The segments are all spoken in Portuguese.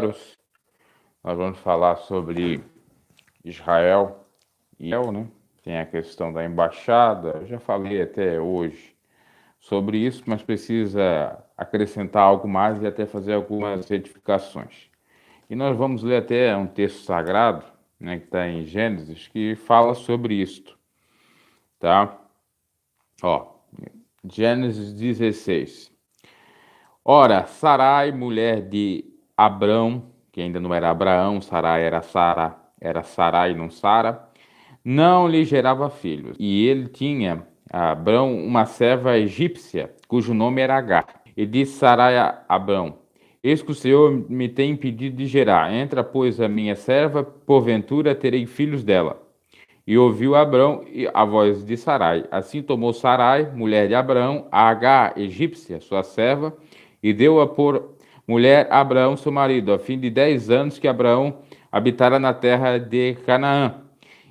Nós vamos falar sobre Israel e né? Tem a questão da embaixada. Eu já falei até hoje sobre isso, mas precisa acrescentar algo mais e até fazer algumas retificações. E nós vamos ler até um texto sagrado, né, que está em Gênesis, que fala sobre isto, tá? Ó, Gênesis 16. Ora, Sarai, mulher de Abrão, que ainda não era Abraão, Sarai era Sara, era Sarai, não Sara, não lhe gerava filhos. E ele tinha, Abrão, uma serva egípcia, cujo nome era Agar. E disse Sarai a Abrão: Eis que o Senhor me tem impedido de gerar. Entra, pois, a minha serva, porventura terei filhos dela. E ouviu Abrão a voz de Sarai. Assim tomou Sarai, mulher de Abrão, a Agar, egípcia, sua serva, e deu-a por mulher a Abraão, seu marido, a fim de 10 anos que Abraão habitara na terra de Canaã.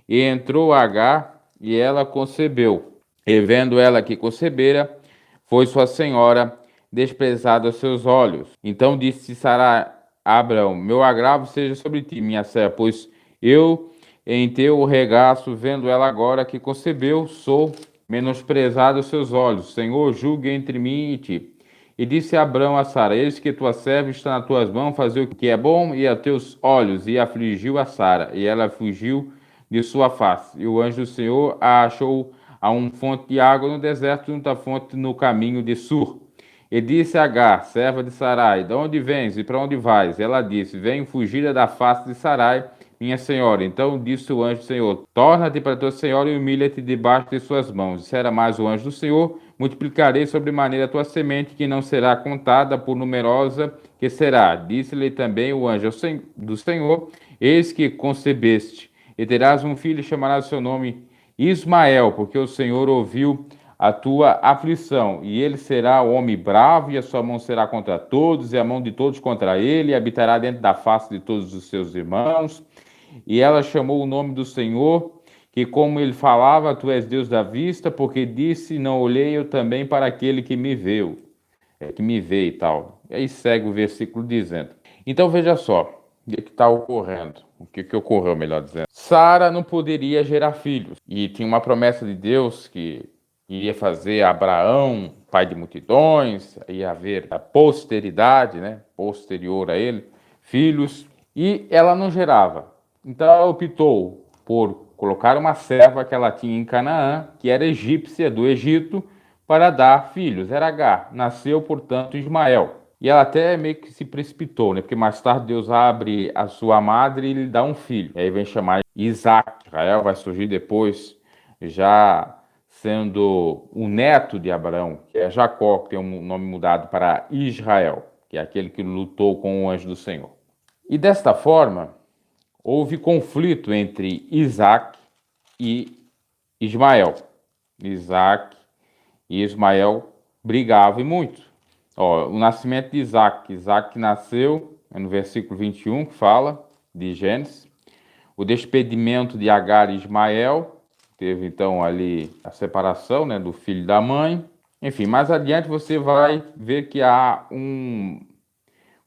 E entrou Agar, e ela concebeu. E vendo ela que concebera, foi sua senhora desprezada aos seus olhos. Então disse Sarai a Abraão: Meu agravo seja sobre ti, minha serva, pois eu em teu regaço, vendo ela agora que concebeu, sou menosprezado aos seus olhos. Senhor, julgue entre mim e ti. E disse Abrão a Sara: Eis que tua serva está nas tuas mãos, fazer o que é bom e a teus olhos. E afligiu a Sara, e ela fugiu de sua face. E o anjo do Senhor a achou a uma fonte de água no deserto, junto à fonte no caminho de Sur. E disse a Agar, serva de Sarai: De onde vens e para onde vais? Ela disse: Venho fugida da face de Sarai, minha senhora. Então disse o anjo do Senhor: Torna-te para tua senhora e humilha-te debaixo de suas mãos. Dissera mais o anjo do Senhor: Multiplicarei sobremaneira a tua semente, que não será contada, por numerosa que será. Disse-lhe também o anjo do Senhor: Eis que concebeste, e terás um filho, e chamarás seu nome Ismael, porque o Senhor ouviu a tua aflição, e ele será homem bravo, e a sua mão será contra todos, e a mão de todos contra ele, e habitará dentro da face de todos os seus irmãos. E ela chamou o nome do Senhor, que como ele falava, tu és Deus da vista, porque disse, não olhei eu também para aquele que me viu, que me vê e tal. E aí segue o versículo dizendo. Então veja só, o que está ocorrendo, o que ocorreu, melhor dizendo. Sara não poderia gerar filhos, e tinha uma promessa de Deus que iria fazer Abraão pai de multidões, ia haver a posteridade, né, posterior a ele, filhos, e ela não gerava. Então ela optou por colocar uma serva que ela tinha em Canaã, que era egípcia do Egito, para dar filhos. Era Agar. Nasceu, portanto, Ismael. E ela até meio que se precipitou, né? Porque mais tarde Deus abre a sua madre e lhe dá um filho. E aí vem chamar Isaac. Israel vai surgir depois, já sendo o neto de Abraão, que é Jacó, que tem um nome mudado para Israel, que é aquele que lutou com o anjo do Senhor. E desta forma, houve conflito entre Isaac e Ismael. Isaac e Ismael brigavam muito. Ó, o nascimento de Isaac. Isaac nasceu, é no versículo 21 que fala, de Gênesis. O despedimento de Agar e Ismael, teve então ali a separação, né, do filho e da mãe. Enfim, mais adiante você vai ver que há um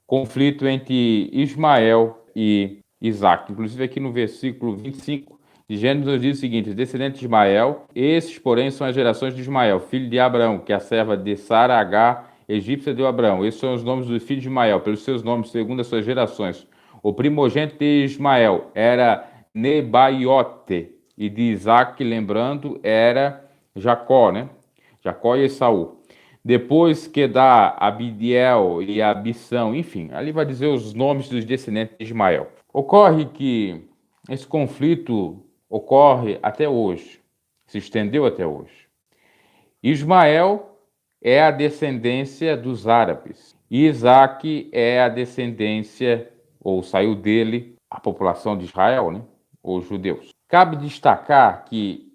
conflito entre Ismael e Isaac. Inclusive aqui no versículo 25 de Gênesis diz o seguinte: descendentes de Ismael, esses porém são as gerações de Ismael, filho de Abraão, que a serva de Sara, Agar, egípcia, deu a Abraão. Esses são os nomes dos filhos de Ismael, pelos seus nomes, segundo as suas gerações. O primogênito de Ismael era Nebaiote, e de Isaac, lembrando, era Jacó, né? Jacó e Esaú. Depois que dá Abidiel e Abissão, enfim, ali vai dizer os nomes dos descendentes de Ismael. Ocorre que esse conflito ocorre até hoje, se estendeu até hoje. Ismael é a descendência dos árabes. Isaac é a descendência, ou saiu dele, a população de Israel, né? Os judeus. Cabe destacar que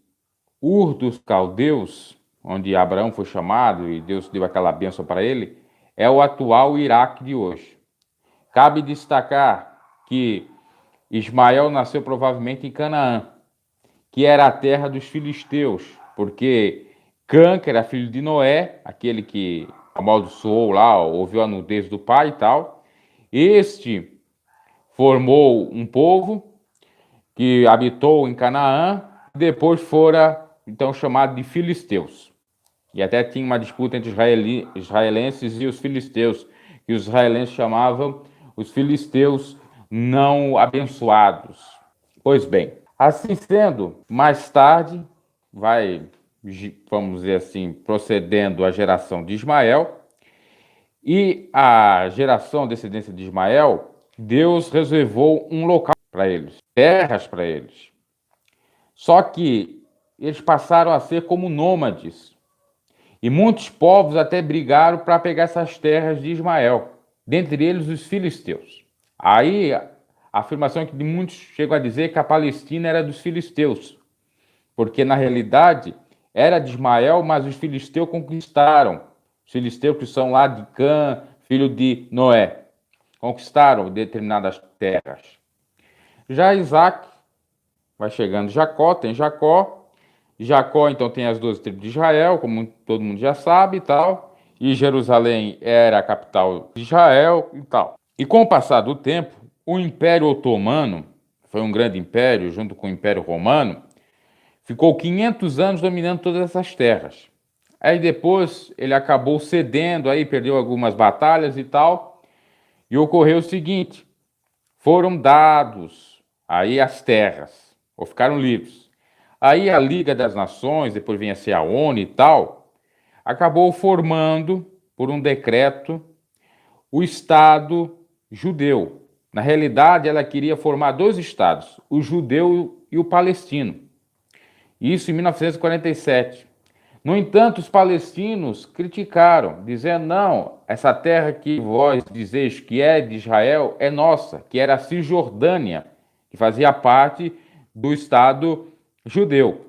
Ur dos Caldeus, onde Abraão foi chamado e Deus deu aquela bênção para ele, é o atual Iraque de hoje. Cabe destacar que Ismael nasceu provavelmente em Canaã, que era a terra dos filisteus, porque Cã, que era filho de Noé, aquele que amaldiçoou lá, ouviu a nudez do pai e tal, este formou um povo que habitou em Canaã, depois fora então chamado de filisteus. E até tinha uma disputa entre israelenses e os filisteus, que os israelenses chamavam os filisteus não abençoados. Pois bem, assim sendo, mais tarde vai, vamos dizer assim, procedendo a geração de Ismael, e a geração descendência de Ismael, Deus reservou um local para eles, terras para eles. Só que eles passaram a ser como nômades. E muitos povos até brigaram para pegar essas terras de Ismael, dentre eles os filisteus. Aí a afirmação é que muitos chegam a dizer que a Palestina era dos filisteus, porque na realidade era de Ismael, mas os filisteus conquistaram. Os filisteus que são lá de Cã, filho de Noé, conquistaram determinadas terras. Já Isaac vai chegando Jacó, tem Jacó. Jacó, então, tem as 12 tribos de Israel, como todo mundo já sabe e tal. E Jerusalém era a capital de Israel e tal. E com o passar do tempo, o Império Otomano, foi um grande império junto com o Império Romano, ficou 500 anos dominando todas essas terras. Aí depois ele acabou cedendo, aí perdeu algumas batalhas e tal. E ocorreu o seguinte, foram dados aí as terras, ou ficaram livres. Aí a Liga das Nações, depois vinha a ser a ONU e tal, acabou formando, por um decreto, o Estado judeu. Na realidade, ela queria formar dois estados, o judeu e o palestino. Isso em 1947. No entanto, os palestinos criticaram, dizendo, não, essa terra que vós dizeis que é de Israel é nossa, que era a Cisjordânia, que fazia parte do Estado judeu.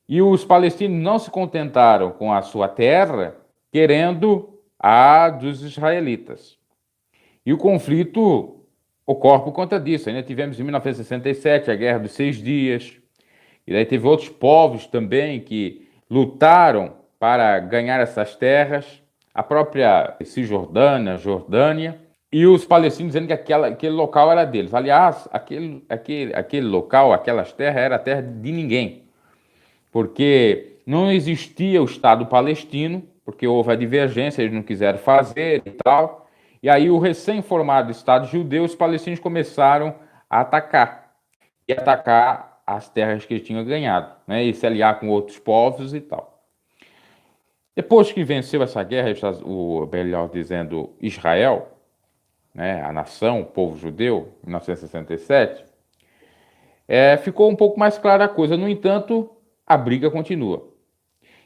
E os palestinos não se contentaram com a sua terra, querendo a dos israelitas. E o conflito ocorre por conta disso. Ainda tivemos em 1967 a Guerra dos 6 Dias, e daí teve outros povos também que lutaram para ganhar essas terras, a própria Cisjordânia, Jordânia, e os palestinos dizendo que aquele local era deles. Aliás, aquele local, aquelas terras, era terra de ninguém, porque não existia o Estado palestino, porque houve a divergência, eles não quiseram fazer e tal. E aí o recém-formado Estado judeu, os palestinos começaram a atacar. E atacar as terras que eles tinham ganhado, né? E se aliar com outros povos e tal. Depois que venceu essa guerra, o melhor dizendo Israel, né, a nação, o povo judeu, em 1967, ficou um pouco mais clara a coisa. No entanto, a briga continua.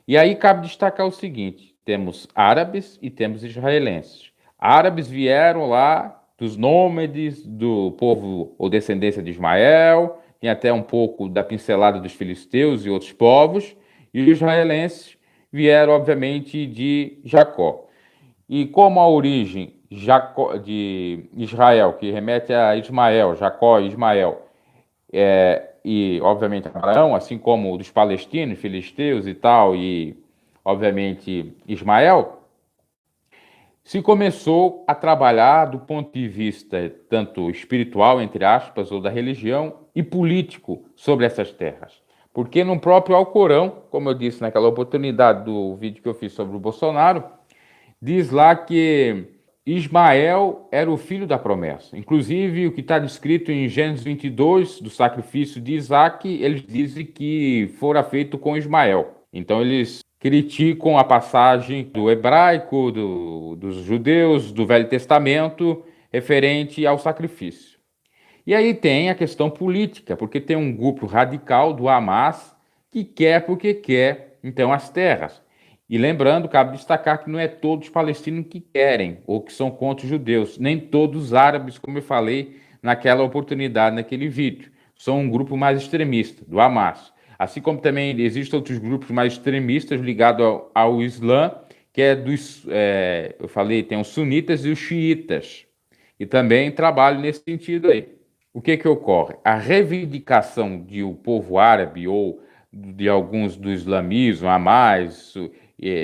E aí cabe destacar o seguinte, temos árabes e temos israelenses. Árabes vieram lá dos nômades, do povo ou descendência de Ismael, tem até um pouco da pincelada dos filisteus e outros povos, e os israelenses vieram, obviamente, de Jacó. E como a origem de Israel, que remete a Ismael, Jacó e Ismael, e obviamente Abraão, assim como dos palestinos, filisteus e tal, e obviamente Ismael, se começou a trabalhar do ponto de vista tanto espiritual, entre aspas, ou da religião, e político sobre essas terras. Porque no próprio Alcorão, como eu disse naquela oportunidade do vídeo que eu fiz sobre o Bolsonaro, diz lá que Ismael era o filho da promessa. Inclusive, o que está descrito em Gênesis 22, do sacrifício de Isaac, eles dizem que fora feito com Ismael. Então, eles criticam a passagem do hebraico, dos judeus, do Velho Testamento, referente ao sacrifício. E aí tem a questão política, porque tem um grupo radical do Hamas que quer porque quer, então, as terras. E lembrando, cabe destacar que não é todos os palestinos que querem ou que são contra os judeus, nem todos os árabes, como eu falei naquela oportunidade, naquele vídeo. São um grupo mais extremista, do Hamas. Assim como também existem outros grupos mais extremistas ligados ao Islã, que é dos, eu falei, tem os sunitas e os xiitas, e também trabalham nesse sentido aí. O que ocorre? A reivindicação de o povo árabe ou de alguns do islamismo, Hamas,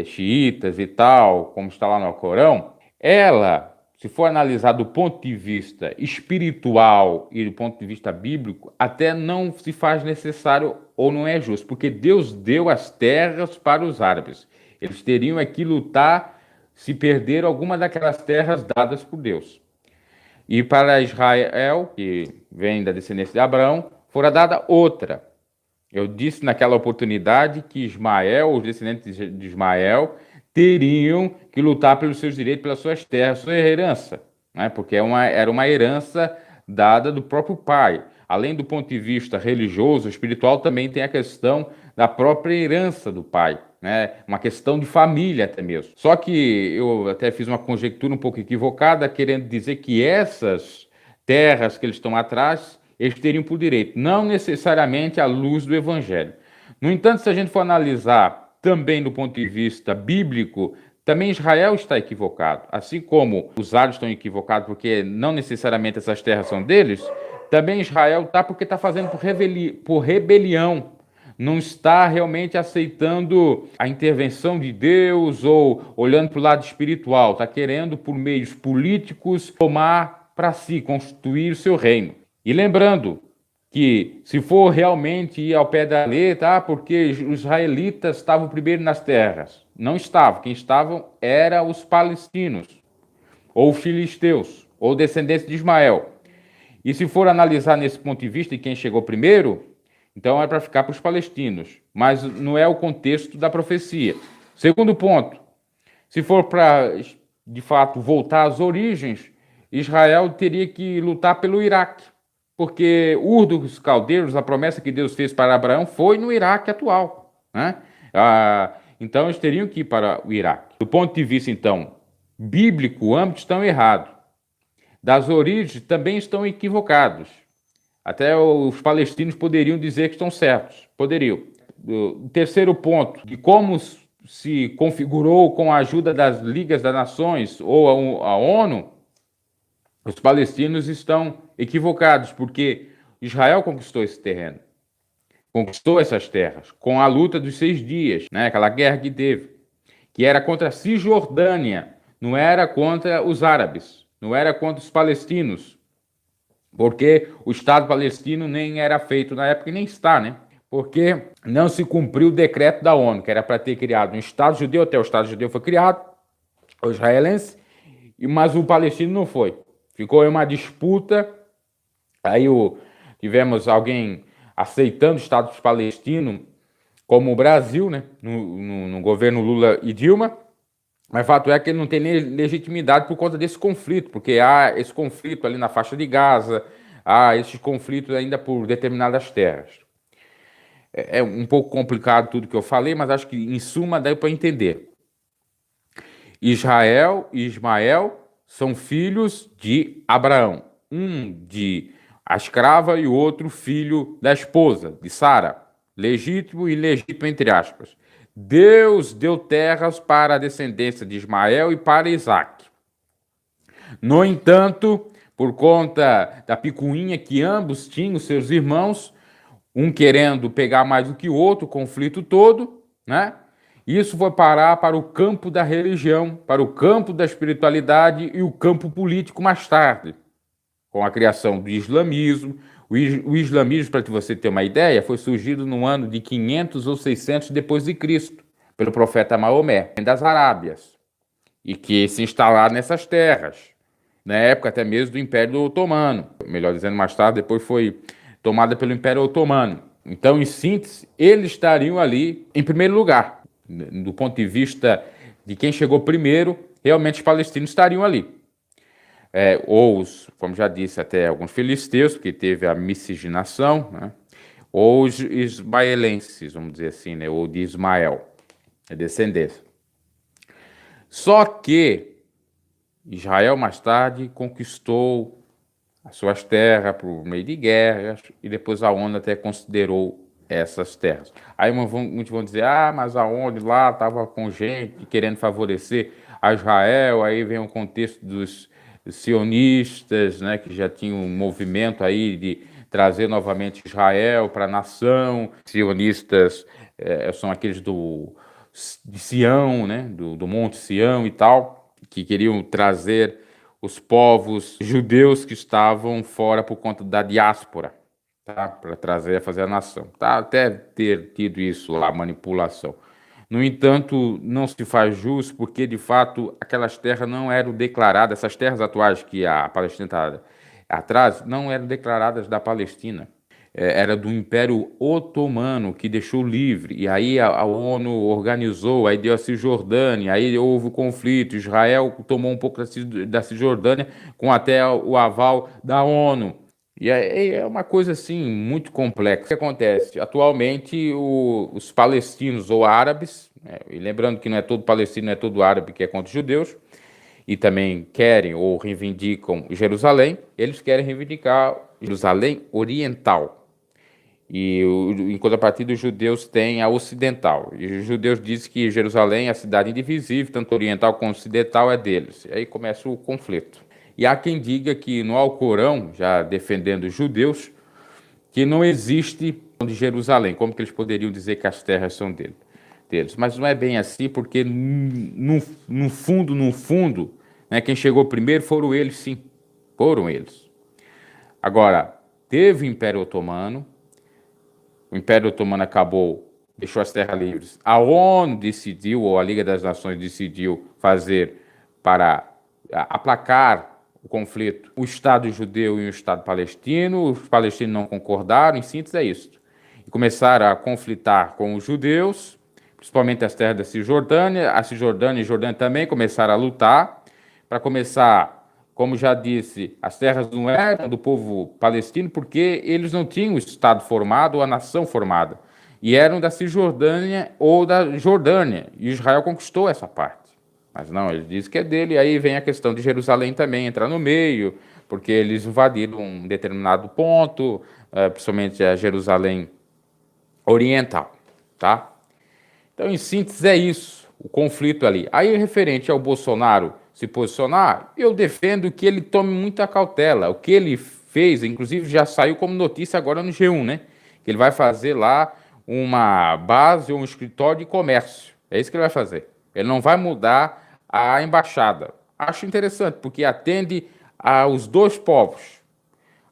xiitas e tal, como está lá no Alcorão, ela se for analisar do ponto de vista espiritual e do ponto de vista bíblico, até não se faz necessário ou não é justo, porque Deus deu as terras para os árabes. Eles teriam é que lutar se perder alguma daquelas terras dadas por Deus. E para Israel, que vem da descendência de Abraão, fora dada outra. Eu disse naquela oportunidade que Ismael, os descendentes de Ismael, teriam que lutar pelos seus direitos, pelas suas terras, sua herança, né? Porque era uma herança dada do próprio pai. Além do ponto de vista religioso, espiritual, também tem a questão da própria herança do pai, né? Uma questão de família até mesmo. Só que eu até fiz uma conjectura um pouco equivocada, querendo dizer que essas terras que eles estão atrás, eles teriam por direito, não necessariamente à luz do Evangelho. No entanto, se a gente for analisar também do ponto de vista bíblico, também Israel está equivocado. Assim como os árabes estão equivocados porque não necessariamente essas terras são deles, também Israel está porque está fazendo por rebelião. Não está realmente aceitando a intervenção de Deus ou olhando para o lado espiritual. Está querendo, por meios políticos, tomar para si, constituir o seu reino. E lembrando que, se for realmente ir ao pé da letra, porque os israelitas estavam primeiro nas terras. Não estavam. Quem estavam eram os palestinos, ou filisteus, ou descendentes de Ismael. E se for analisar nesse ponto de vista de quem chegou primeiro, então é para ficar para os palestinos. Mas não é o contexto da profecia. Segundo ponto, se for para, de fato, voltar às origens, Israel teria que lutar pelo Iraque. Porque Ur dos Caldeiros, a promessa que Deus fez para Abraão, foi no Iraque atual, né? Então, eles teriam que ir para o Iraque. Do ponto de vista, então, bíblico, ambos estão errados. Das origens, também estão equivocados. Até os palestinos poderiam dizer que estão certos. Poderiam. O terceiro ponto, de como se configurou com a ajuda das Ligas das Nações ou a ONU, os palestinos estão equivocados, porque Israel conquistou esse terreno, conquistou essas terras, com a luta dos 6 dias, né? Aquela guerra que teve, que era contra a Cisjordânia, não era contra os árabes, não era contra os palestinos, porque o Estado palestino nem era feito na época e nem está, né? Porque não se cumpriu o decreto da ONU, que era para ter criado um Estado judeu, até o Estado judeu foi criado, o israelense, mas o palestino não foi. Ficou em uma disputa, aí tivemos alguém aceitando o Estado palestino, como o Brasil, né, no governo Lula e Dilma, mas o fato é que ele não tem legitimidade por conta desse conflito, porque há esse conflito ali na faixa de Gaza, há esses conflitos ainda por determinadas terras. É um pouco complicado tudo que eu falei, mas acho que, em suma, dá para entender. Israel e Ismael são filhos de Abraão, um de a escrava e o outro filho da esposa, de Sara, legítimo e ilegítimo, entre aspas. Deus deu terras para a descendência de Ismael e para Isaac. No entanto, por conta da picuinha que ambos tinham, seus irmãos, um querendo pegar mais do que o outro, o conflito todo, né? Isso foi parar para o campo da religião, para o campo da espiritualidade e o campo político mais tarde, com a criação do islamismo. O islamismo, para você ter uma ideia, foi surgido no ano de 500 ou 600 depois de Cristo, pelo profeta Maomé, das Arábias, e que se instalaram nessas terras, na época até mesmo do Império Otomano. Melhor dizendo, mais tarde, depois foi tomada pelo Império Otomano. Então, em síntese, eles estariam ali em primeiro lugar. Do ponto de vista de quem chegou primeiro, realmente os palestinos estariam ali. Ou, como já disse, até alguns filisteus, porque teve a miscigenação, né? Ou os ismaelenses, vamos dizer assim, né? Ou de Ismael, a descendência. Só que Israel, mais tarde, conquistou as suas terras por meio de guerras, e depois a ONU até considerou essas terras. Aí muitos vão dizer, mas a ONU lá estava com gente querendo favorecer a Israel, aí vem o contexto dos sionistas, né, que já tinham um movimento aí de trazer novamente Israel para a nação. Sionistas são aqueles de Sião, né, do Monte Sião e tal, que queriam trazer os povos judeus que estavam fora por conta da diáspora, tá? Para trazer, fazer a nação. Tá? Até ter tido isso lá, manipulação. No entanto, não se faz jus porque, de fato, aquelas terras não eram declaradas, essas terras atuais que a Palestina está atrás, não eram declaradas da Palestina. Era do Império Otomano, que deixou livre. E aí a ONU organizou, aí deu a Cisjordânia, aí houve o conflito. Israel tomou um pouco da Cisjordânia, com até o aval da ONU. E aí é uma coisa assim muito complexa. O que acontece? Atualmente, os palestinos ou árabes, e lembrando que não é todo palestino, não é todo árabe que é contra os judeus, e também querem ou reivindicam Jerusalém, eles querem reivindicar Jerusalém Oriental. E em contrapartida, os judeus têm a ocidental. E os judeus dizem que Jerusalém é a cidade indivisível, tanto oriental como ocidental é deles. E aí começa o conflito. E há quem diga que no Alcorão, já defendendo os judeus, que não existe de Jerusalém. Como que eles poderiam dizer que as terras são deles? Mas não é bem assim, porque no fundo, né, quem chegou primeiro foram eles, sim. Foram eles. Agora, teve o Império Otomano. O Império Otomano acabou, deixou as terras livres. A ONU decidiu, ou a Liga das Nações decidiu fazer para aplacar o conflito o Estado judeu e o Estado palestino. Os palestinos não concordaram, em síntese é isso. E começaram a conflitar com os judeus, principalmente as terras da Cisjordânia. A Cisjordânia e a Jordânia também começaram a lutar para começar. Como já disse, as terras não eram do povo palestino porque eles não tinham o Estado formado ou a nação formada. E eram da Cisjordânia ou da Jordânia. E Israel conquistou essa parte. Mas não, ele diz que é dele. E aí vem a questão de Jerusalém também entrar no meio, porque eles invadiram um determinado ponto, principalmente a Jerusalém Oriental. Tá? Então, em síntese, é isso, o conflito ali. Aí, referente ao Bolsonaro se posicionar, eu defendo que ele tome muita cautela. O que ele fez, inclusive já saiu como notícia agora no G1, né? Que ele vai fazer lá uma base ou um escritório de comércio. É isso que ele vai fazer. Ele não vai mudar a embaixada. Acho interessante, porque atende aos dois povos.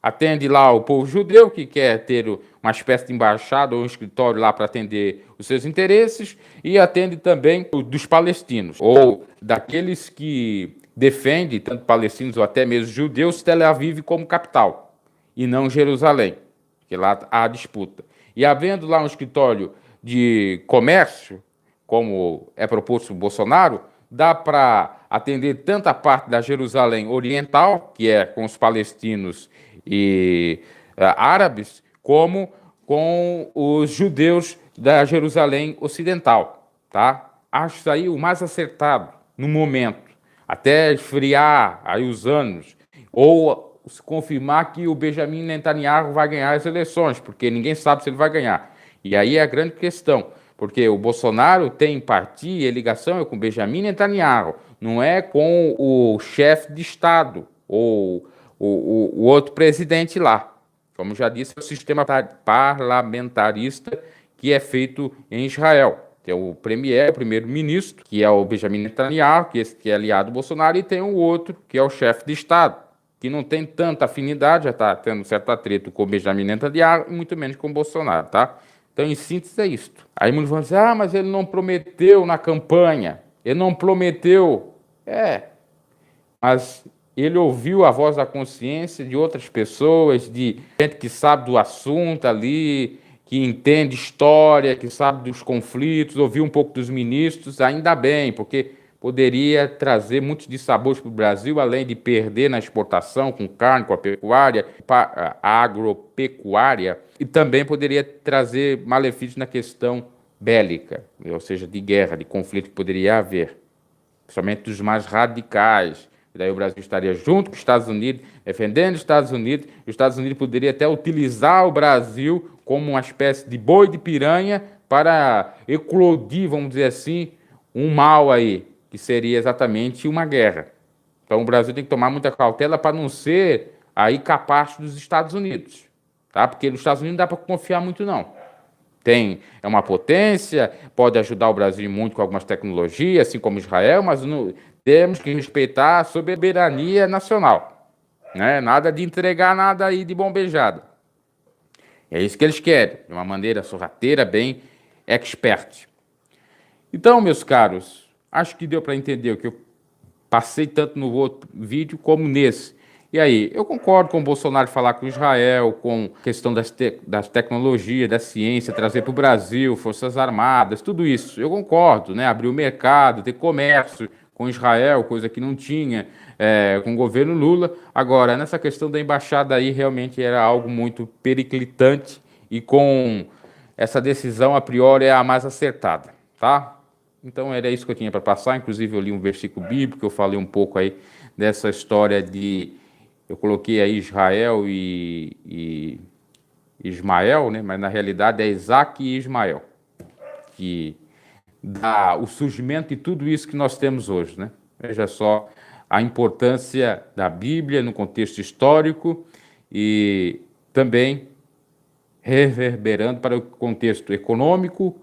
Atende lá o povo judeu, que quer ter uma espécie de embaixada ou um escritório lá para atender os seus interesses, e atende também dos palestinos, ou daqueles que defendem, tanto palestinos ou até mesmo judeus, Tel Aviv como capital, e não Jerusalém, que lá há disputa. E havendo lá um escritório de comércio, como é proposto o Bolsonaro, dá para atender tanto a parte da Jerusalém Oriental, que é com os palestinos e árabes, como com os judeus da Jerusalém Ocidental, tá? Acho isso aí o mais acertado no momento, até esfriar aí os anos, ou se confirmar que o Benjamin Netanyahu vai ganhar as eleições, porque ninguém sabe se ele vai ganhar. E aí é a grande questão, porque o Bolsonaro tem empatia e ligação com o Benjamin Netanyahu, não é com o chefe de Estado, ou o outro presidente lá. Como já disse, é o sistema parlamentarista que é feito em Israel. Tem o premier, o primeiro-ministro, que é o Benjamin Netanyahu, que é aliado do Bolsonaro, e tem o outro, que é o chefe de Estado, que não tem tanta afinidade, já está tendo certo atrito com o Benjamin Netanyahu, e muito menos com o Bolsonaro, tá? Então, em síntese, é isto. Aí muitos vão dizer, mas ele não prometeu na campanha, ele não prometeu. Mas ele ouviu a voz da consciência de outras pessoas, de gente que sabe do assunto ali, que entende história, que sabe dos conflitos, ouviu um pouco dos ministros, ainda bem, porque poderia trazer muitos dissabores para o Brasil, além de perder na exportação com carne, com a pecuária, a agropecuária, e também poderia trazer malefícios na questão bélica, ou seja, de guerra, de conflito que poderia haver, principalmente dos mais radicais. E daí o Brasil estaria junto com os Estados Unidos, defendendo os Estados Unidos, e os Estados Unidos poderia até utilizar o Brasil como uma espécie de boi de piranha para eclodir, vamos dizer assim, um mal aí, que seria exatamente uma guerra. Então o Brasil tem que tomar muita cautela para não ser aí capacho dos Estados Unidos, tá? Porque nos Estados Unidos não dá para confiar muito, não. É uma potência, pode ajudar o Brasil muito com algumas tecnologias, assim como Israel, mas temos que respeitar a soberania nacional, né? Nada de entregar nada aí de bombejada. É isso que eles querem, de uma maneira sorrateira, bem expert. Então, meus caros, acho que deu para entender o que eu passei tanto no outro vídeo como nesse. E aí, eu concordo com o Bolsonaro falar com Israel, com a questão das tecnologias, da ciência, trazer para o Brasil, Forças Armadas, tudo isso. Eu concordo, né? Abrir o mercado, ter comércio com Israel, coisa que não tinha, com o governo Lula. Agora, nessa questão da embaixada aí, realmente era algo muito periclitante e com essa decisão, a priori, é a mais acertada, tá? Então era isso que eu tinha para passar. Inclusive eu li um versículo bíblico, eu falei um pouco aí dessa história de, eu coloquei aí Israel e Ismael, né? Mas na realidade é Isaac e Ismael, que dá o surgimento de tudo isso que nós temos hoje, né? Veja só a importância da Bíblia no contexto histórico e também reverberando para o contexto econômico,